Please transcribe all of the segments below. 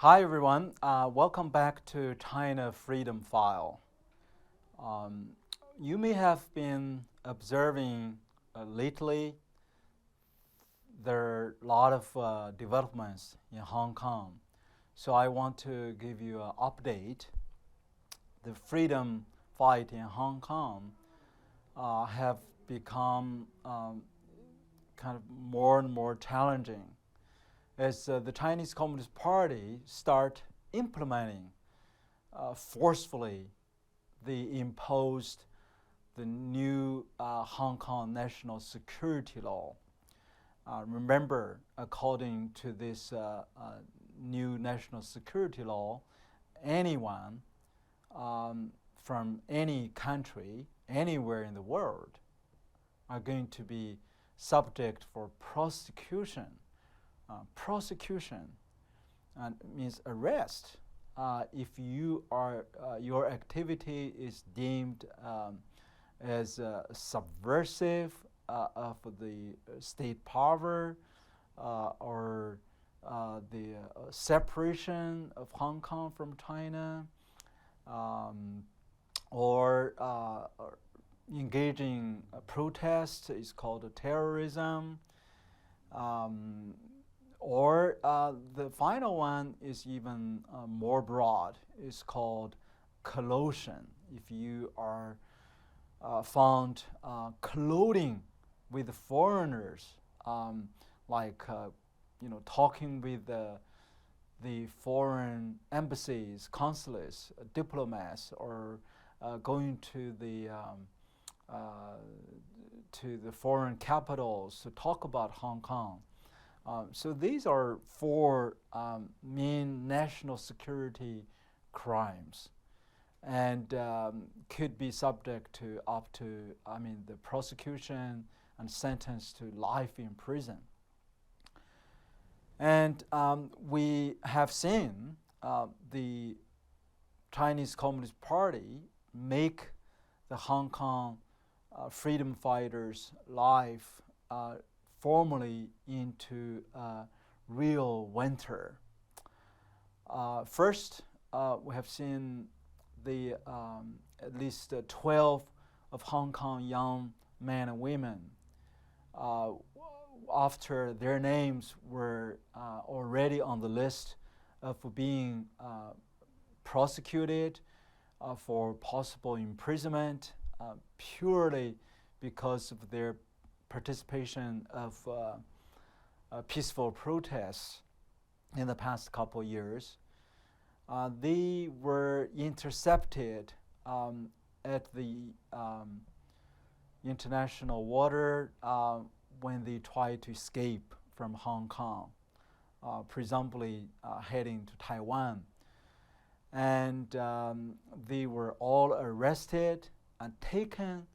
Hi everyone, welcome back to China Freedom File. You may have been observing lately there are a lot of developments in Hong Kong. So I want to give you an update. The freedom fight in Hong Kong have become kind of more and more challenging as the Chinese Communist Party start implementing forcefully the new Hong Kong national security law. Remember, according to this new national security law, anyone from any country, anywhere in the world, are going to be subject for prosecution. Prosecution means arrest if you are your activity is deemed as subversive of the state power or the separation of Hong Kong from China, or engaging a protest is called terrorism. Or the final one is even more broad. It's called collusion. If you are found colluding with foreigners, talking with the foreign embassies, consulates, diplomats, or going to the foreign capitals to talk about Hong Kong. So these are four main national security crimes, and could be subject to the prosecution and sentenced to life in prison. And we have seen the Chinese Communist Party make the Hong Kong freedom fighters' life formally into real winter. First, we have seen the at least 12 of Hong Kong young men and women after their names were already on the list of being prosecuted for possible imprisonment purely because of their participation of peaceful protests in the past couple of years. They were intercepted at the international water when they tried to escape from Hong Kong, presumably heading to Taiwan. And they were all arrested and taken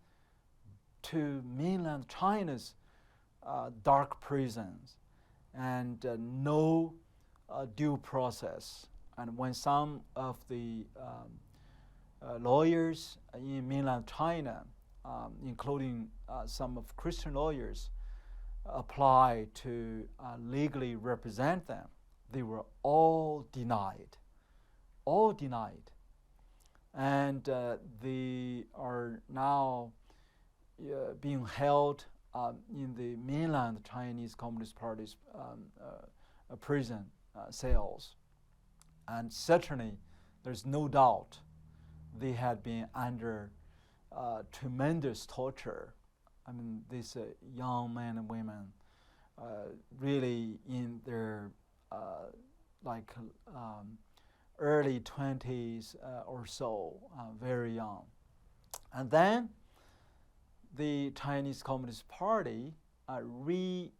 to mainland China's dark prisons, and no due process. And when some of the lawyers in mainland China, including some of Christian lawyers, apply to legally represent them, they were all denied. All denied. And they are now being held in the mainland Chinese Communist Party's prison cells. And certainly, there's no doubt they had been under tremendous torture. I mean, these young men and women really in their early 20s or so, very young. And then the Chinese Communist Party reinterpret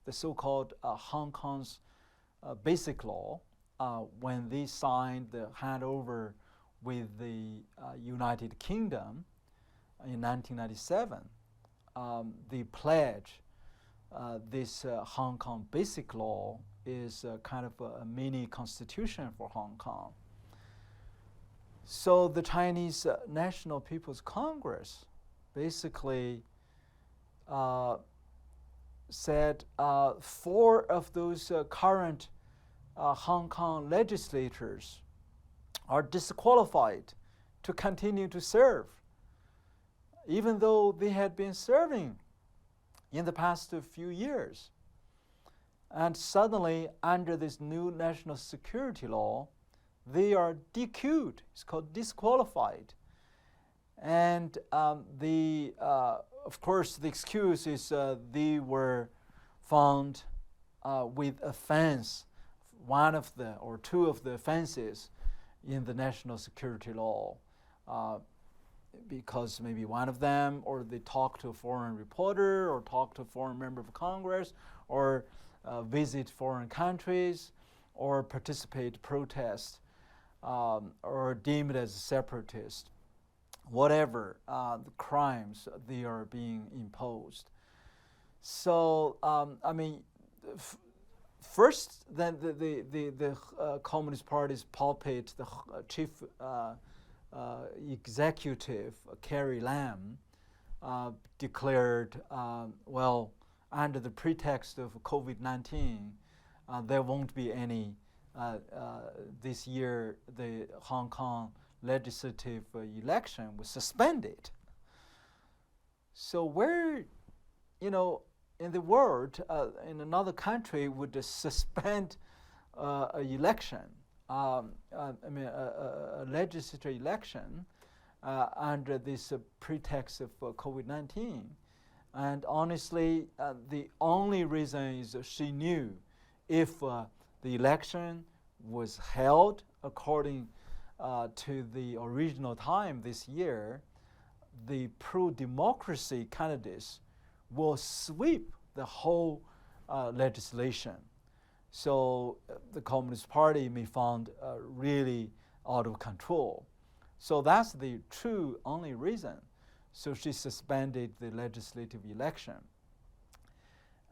the so-called Hong Kong's basic law when they signed the handover with the United Kingdom in 1997. They pledge this Hong Kong basic law is kind of a mini constitution for Hong Kong. So the Chinese National People's Congress basically said 4 of those current Hong Kong legislators are disqualified to continue to serve, even though they had been serving in the past few years. And suddenly, under this new national security law, they are DQ'd. It's called disqualified. And of course, the excuse is they were found with offense, one of the or two of the offenses in the national security law, because maybe one of them, or they talked to a foreign reporter, or talked to a foreign member of Congress, or visit foreign countries, or participate protest, or deemed as separatist. Whatever the crimes they are being imposed. So I mean, first, then the Communist Party's pulpit, the chief executive Carrie Lam declared, well, under the pretext of COVID-19, there won't be any this year. The Hong Kong legislative election was suspended. So where, in the world, in another country would suspend an election, a legislative election under this pretext of COVID-19. And honestly, the only reason is she knew if the election was held according to the original time this year, the pro-democracy candidates will sweep the whole legislation. So the Communist Party may found really out of control. So that's the true only reason. So she suspended the legislative election.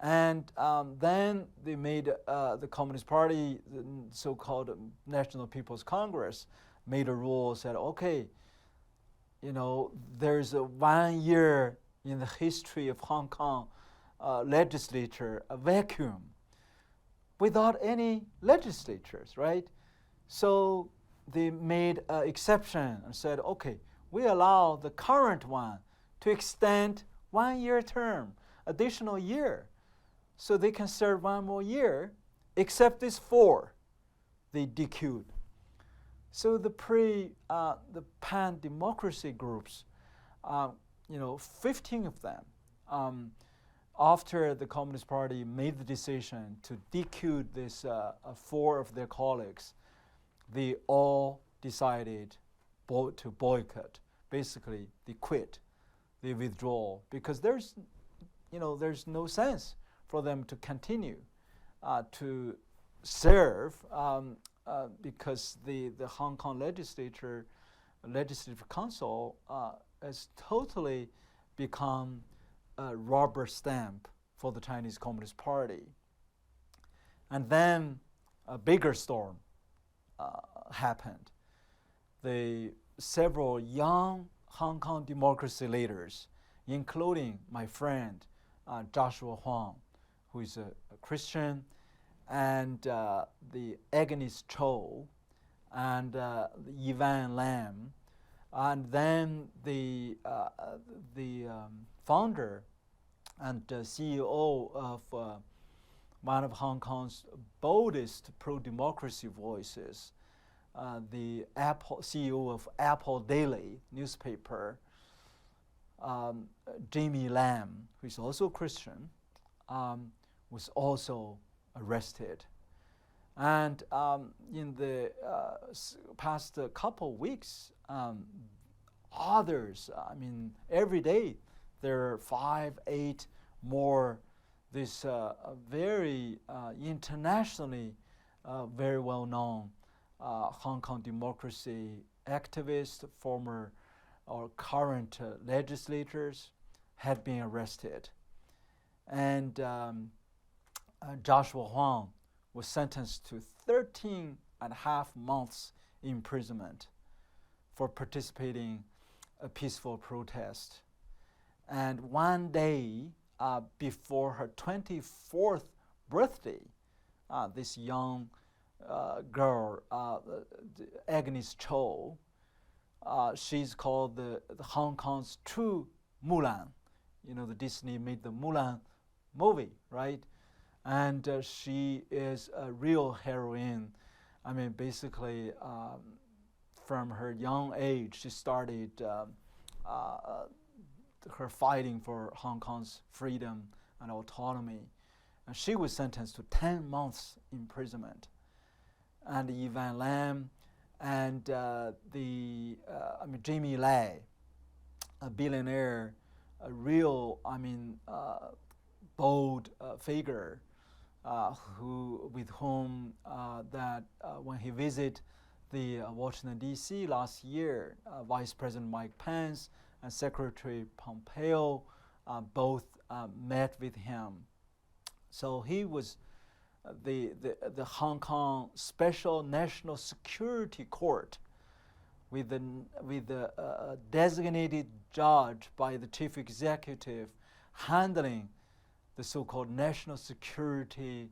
And then they made the Communist Party, the so-called National People's Congress, made a rule, said, okay, there's 1 year in the history of Hong Kong legislature, a vacuum, without any legislatures, right? So they made an exception and said, okay, we allow the current one to extend 1 year term, additional year, so they can serve 1 more year, except these 4, they DQ'd. So the pan-democracy groups, 15 of them, after the Communist Party made the decision to DQ this 4 of their colleagues, they all decided to boycott. Basically, they quit, they withdraw, because there's no sense for them to continue to serve, because the Hong Kong legislative council has totally become a rubber stamp for the Chinese Communist Party. And then a bigger storm happened. Several young Hong Kong democracy leaders, including my friend Joshua Huang, who is a Christian, and the Agnes Cho, and Ivan Lam, and then the founder and CEO of one of Hong Kong's boldest pro-democracy voices, the CEO of Apple Daily newspaper, Jamie Lam, who is also a Christian, was also arrested. And in the past couple weeks, others, every day there are 5, 8 more, this very internationally very well-known Hong Kong democracy activists, former or current legislators, had been arrested. And Joshua Huang was sentenced to 13.5 months imprisonment for participating a peaceful protest. And 1 day before her 24th birthday, this young girl, Agnes Cho. She's called the Hong Kong's true Mulan. You know, the Disney made the Mulan movie, right? And she is a real heroine. I mean, basically, from her young age, she started her fighting for Hong Kong's freedom and autonomy. And she was sentenced to 10 months imprisonment. And Ivan Lam and Jimmy Lai, a billionaire, a real, bold figure, with whom when he visited the Washington D.C. last year, Vice President Mike Pence and Secretary Pompeo both met with him. So he was the Hong Kong Special National Security Court, with the designated judge by the chief executive handling the so-called national security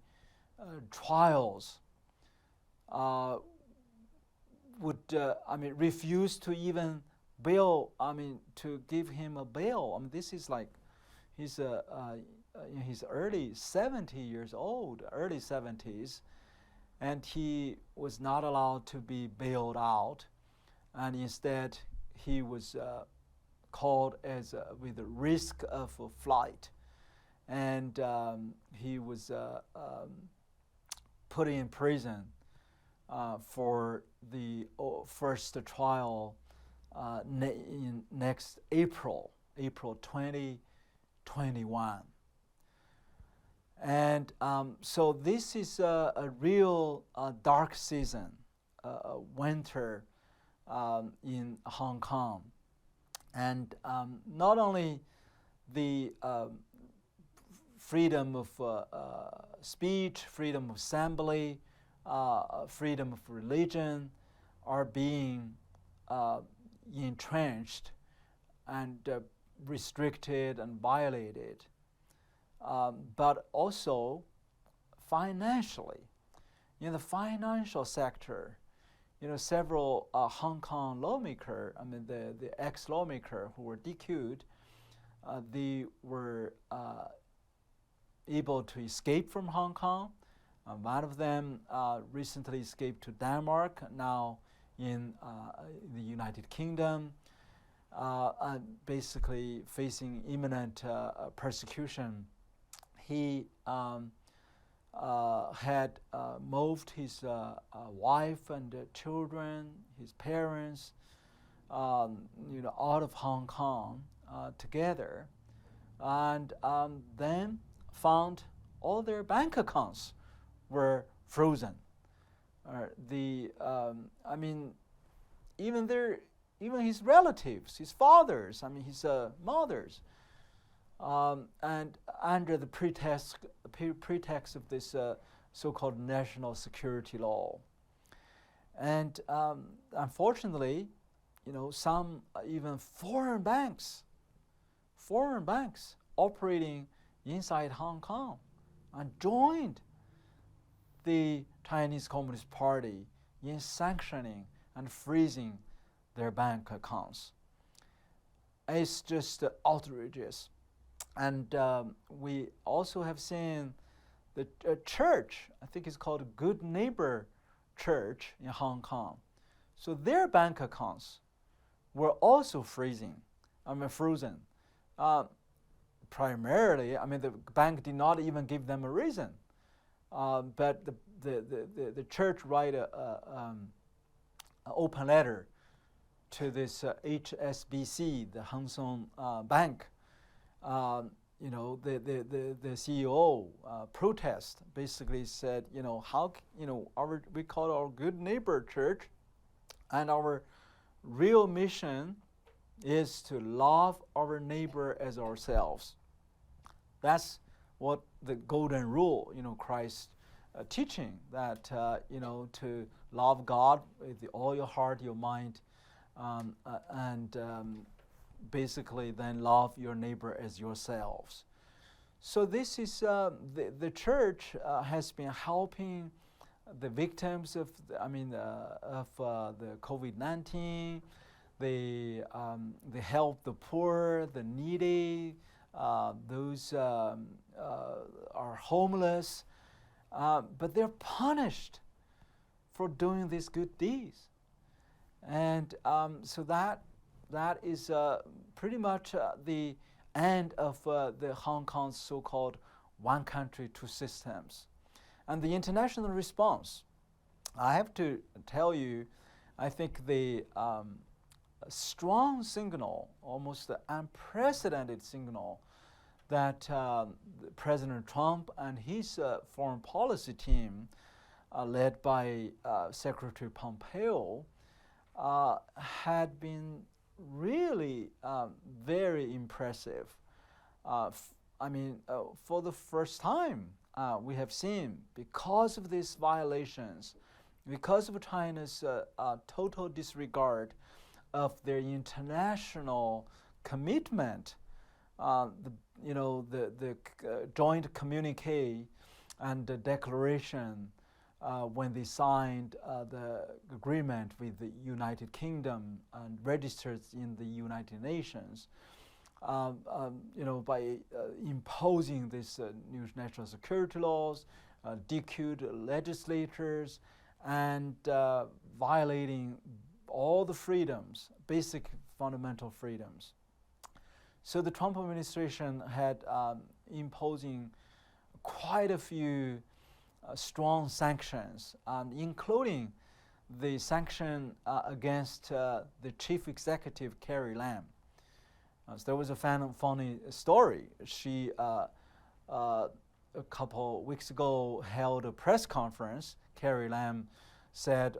trials, would refuse to even bail. To give him a bail. This is like he's in his early 70s, and he was not allowed to be bailed out, and instead he was called as with the risk of flight, and he was put in prison for the first trial in next April 2021. And so this is a real dark season, winter in Hong Kong. And not only the freedom of speech, freedom of assembly, freedom of religion are being entrenched and restricted and violated, but also financially. In the financial sector, several Hong Kong lawmakers, the ex-lawmakers who were DQ'd, they were able to escape from Hong Kong. One of them recently escaped to Denmark, now in the United Kingdom, basically facing imminent persecution. He had moved his wife and children, his parents, out of Hong Kong together, and then found all their bank accounts were frozen. Even his relatives, his fathers, his mothers, and under the pretext of this so-called national security law. And unfortunately, some even foreign banks operating inside Hong Kong and joined the Chinese Communist Party in sanctioning and freezing their bank accounts. It's just outrageous. And we also have seen the church, I think it's called Good Neighbor Church in Hong Kong. So their bank accounts were also frozen. Primarily, the bank did not even give them a reason. But the church write an open letter to this HSBC, the Hang Seng Bank. The CEO protest basically said, we call our Good Neighbor Church, and our real mission is to love our neighbor as ourselves. That's what the golden rule, Christ teaching, that to love God with all your heart, your mind, and basically then love your neighbor as yourselves. So this is the church has been helping the victims of the COVID-19. They help the poor, the needy, those are homeless, but they're punished for doing these good deeds. And so that is pretty much the end of the Hong Kong's so-called one country, two systems. And the international response, I have to tell you, I think the strong signal, almost the unprecedented signal, that President Trump and his foreign policy team, led by Secretary Pompeo, had been really very impressive. For the first time, we have seen, because of these violations, because of China's total disregard of their international commitment, the joint communique and the declaration when they signed the agreement with the United Kingdom and registered in the United Nations, by imposing these new national security laws, DQ'd legislators, and violating all the freedoms, basic fundamental freedoms. So the Trump administration had imposing quite a few strong sanctions, including the sanction against the chief executive, Carrie Lam. So there was a funny story. She, a couple weeks ago, held a press conference. Carrie Lam said,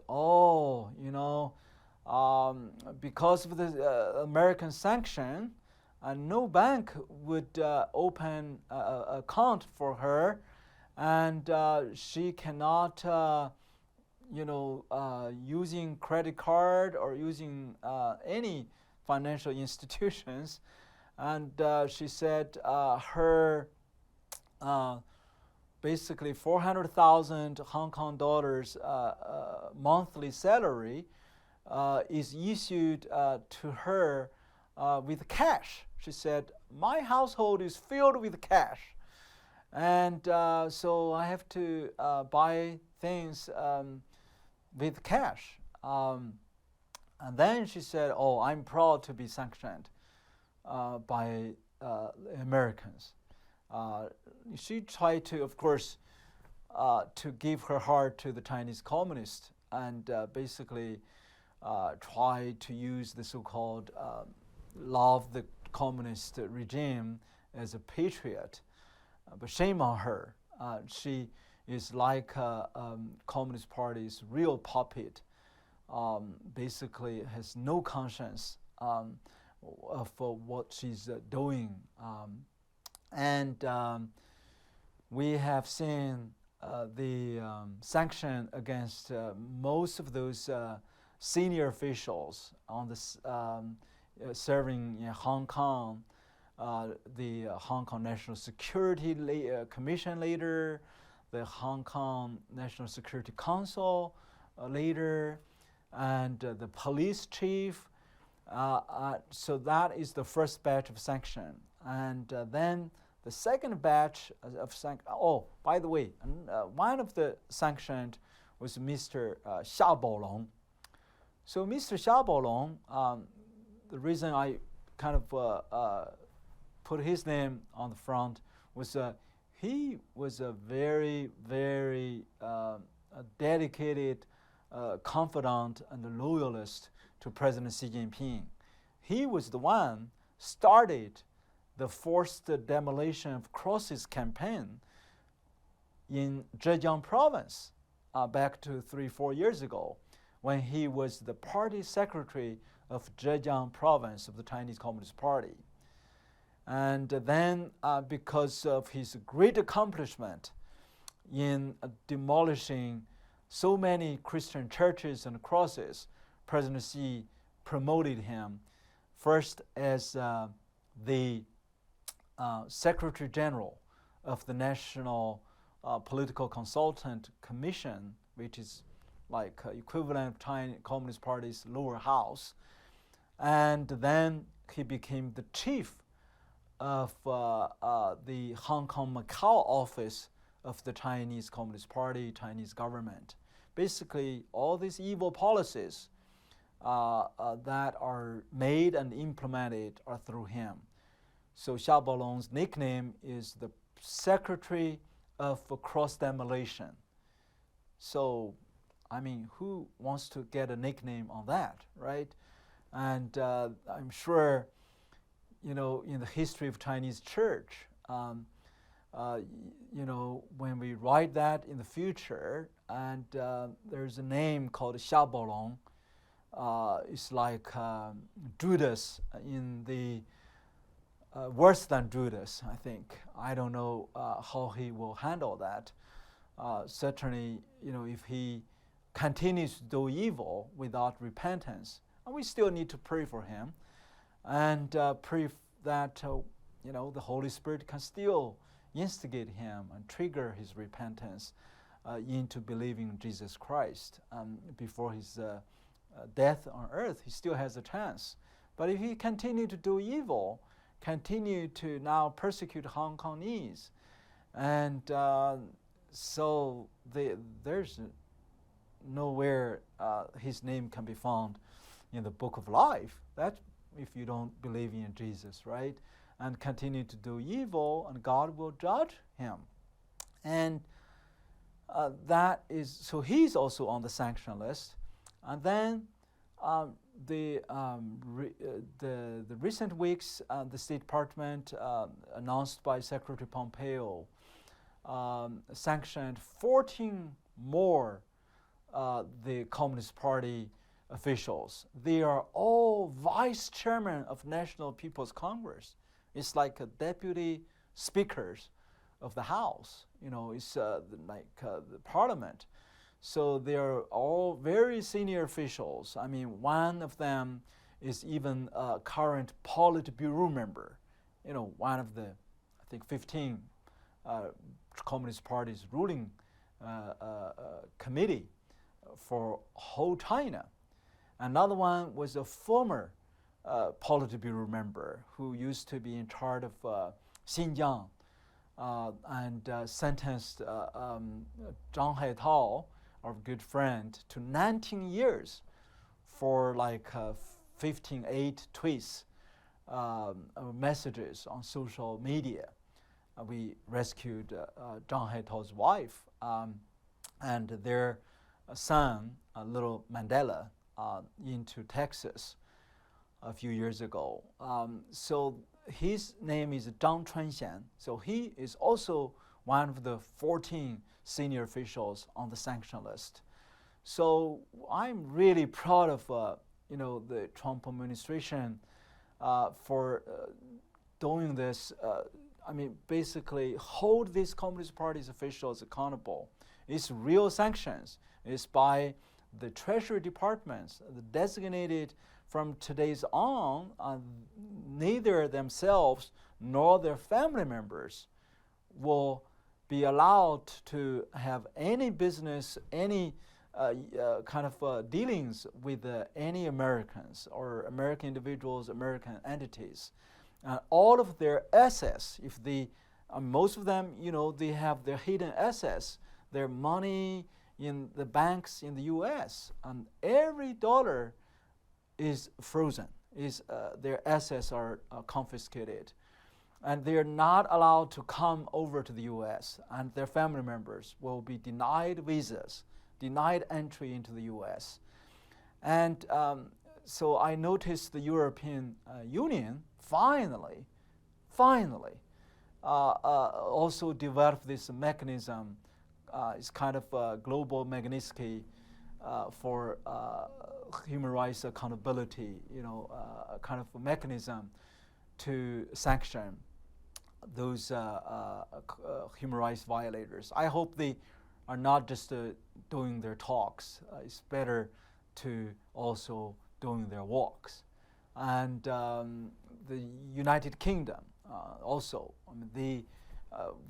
because of the American sanction, no bank would open an account for her, and she cannot, using credit card or using any financial institutions. And she said her basically 400,000 Hong Kong dollars monthly salary is issued to her with cash. She said, my household is filled with cash, and so I have to buy things with cash. And then she said, I'm proud to be sanctioned by Americans. She tried to, of course, to give her heart to the Chinese communists, and basically try to use the so-called love the communist regime as a patriot. But shame on her. She is like Communist Party's real puppet. Basically has no conscience of what she's doing. And we have seen the sanction against most of those senior officials on this serving in Hong Kong, the Hong Kong National Security Commission leader, the Hong Kong National Security Council leader, and the police chief. So that is the first batch of sanction. And then the second batch of sanction, by the way, one of the sanctioned was Mr. Xia Baolong. So Mr. Xia Baolong, the reason I kind of put his name on the front was he was a very, very dedicated confidant and loyalist to President Xi Jinping. He was the one started the forced demolition of crosses campaign in Zhejiang province back to 3-4 years ago, when he was the party secretary of Zhejiang province of the Chinese Communist Party. And then because of his great accomplishment in demolishing so many Christian churches and crosses, President Xi promoted him first as the Secretary General of the National Political Consultant Commission which is like equivalent of Chinese Communist Party's lower house. And then he became the chief of the Hong Kong Macau office of the Chinese Communist Party, Chinese government. Basically, all these evil policies that are made and implemented are through him. So Xia Baolong's nickname is the Secretary of Cross-Demolition. So, I mean, who wants to get a nickname on that, right? And I'm sure, you know, in the history of Chinese church, you know, when we write that in the future, and there's a name called Xia Baolong, it's like Judas in the worse than Judas, I think. I don't know how he will handle that. Certainly, you know, if he continues to do evil without repentance, and we still need to pray for him, and pray that you know, the Holy Spirit can still instigate him and trigger his repentance into believing in Jesus Christ. Before his death on earth, he still has a chance. But if he continues to do evil, continue to now persecute Hong Kongese, and so there's nowhere his name can be found in the book of life. That's if you don't believe in Jesus, right? And continue to do evil, and God will judge him. And that is, so he's also on the sanction list. And then the recent weeks, the State Department announced by Secretary Pompeo sanctioned 14 more the Communist Party officials. They are all vice chairman of National People's Congress. It's like a deputy speakers of the House. You know, it's like the Parliament. So they are all very senior officials. I mean, one of them is even a current Politburo member. You know, one of the, I think, 15 Communist Party's ruling committee for whole China. Another one was a former Politburo member who used to be in charge of Xinjiang and sentenced Zhang Haitao, our good friend, to 19 years for like 15 tweets, messages on social media. We rescued Zhang Haitao's wife and their son, little Mandela, into Texas a few years ago. So his name is Zhang Chunxian. So he is also one of the 14 senior officials on the sanction list. So I'm really proud of you know, the Trump administration for doing this. I mean, basically hold these Communist Party's officials accountable. It's real sanctions. It's by the Treasury departments, the designated from today's on, neither themselves nor their family members will be allowed to have any business, any kind of dealings with any Americans or American individuals, American entities. All of their assets, if they, most of them, you know, they have their hidden assets, their money in the banks in the U.S., and every dollar is frozen, their assets are confiscated. And they are not allowed to come over to the U.S., and their family members will be denied visas, denied entry into the U.S. And so I noticed the European Union finally also developed this mechanism. It's kind of a global Magnitsky for human rights accountability, you know, kind of a mechanism to sanction those human rights violators. I hope they are not just doing their talks. It's better to also doing their walks. And the United Kingdom also, I mean, they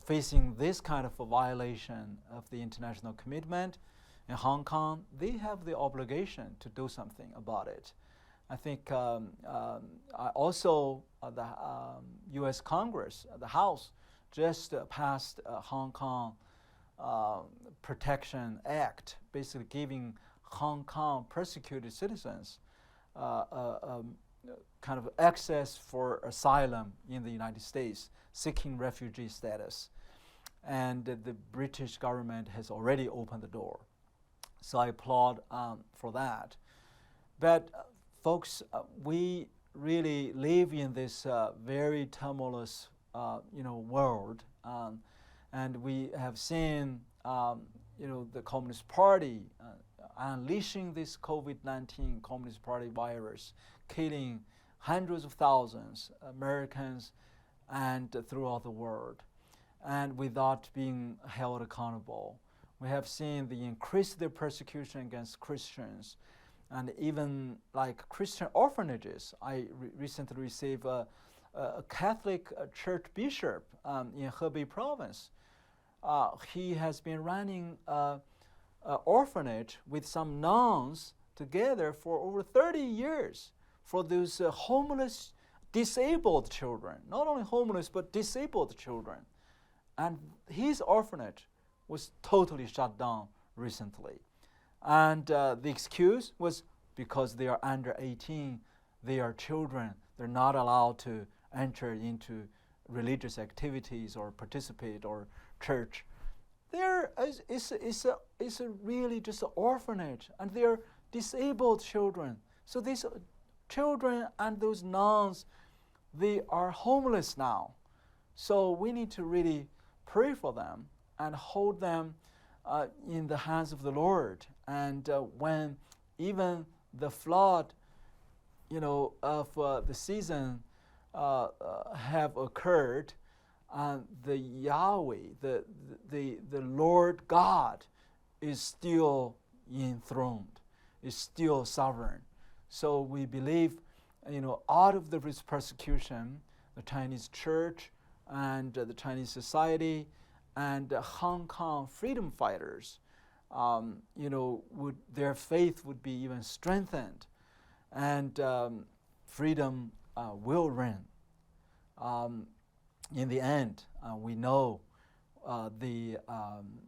facing this kind of a violation of the international commitment, in Hong Kong, they have the obligation to do something about it. I think the U.S. Congress, the House, just passed a Hong Kong Protection Act, basically giving Hong Kong persecuted citizens kind of access for asylum in the United States, seeking refugee status. And the British government has already opened the door. So I applaud for that. But folks, we really live in this very tumultuous world. And we have seen the Communist Party unleashing this COVID-19 Communist Party virus, killing hundreds of thousands of Americans and throughout the world, and without being held accountable. We have seen the increased persecution against Christians, and even like Christian orphanages. I recently received a Catholic church bishop in Hebei province. He has been running an orphanage with some nuns together for over 30 years for those homeless, disabled children. Not only homeless, but disabled children. And his orphanage was totally shut down recently. And the excuse was because they are under 18, they are children, they're not allowed to enter into religious activities or participate or church. It's really just an orphanage, and they're disabled children. So these children and those nuns, they are homeless now. So we need to really pray for them and hold them in the hands of the Lord. And when even the flood, of the season have occurred, the Yahweh, the Lord God, is still enthroned, is still sovereign. So we believe, out of this persecution, the Chinese church and the Chinese society and Hong Kong freedom fighters, their faith would be even strengthened, and freedom will reign. In the end, we know the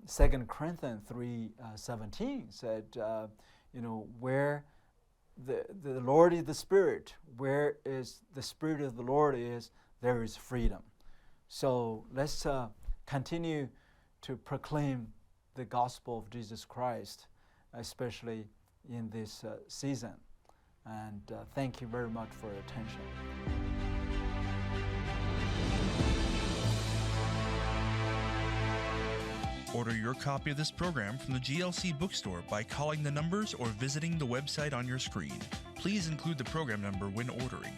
2 Corinthians 3:17 said, where the Lord is the Spirit, where is the Spirit of the Lord is, there is freedom. So let's continue to proclaim the gospel of Jesus Christ, especially in this season. And thank you very much for your attention. Order your copy of this program from the GLC bookstore by calling the numbers or visiting the website on your screen. Please include the program number when ordering.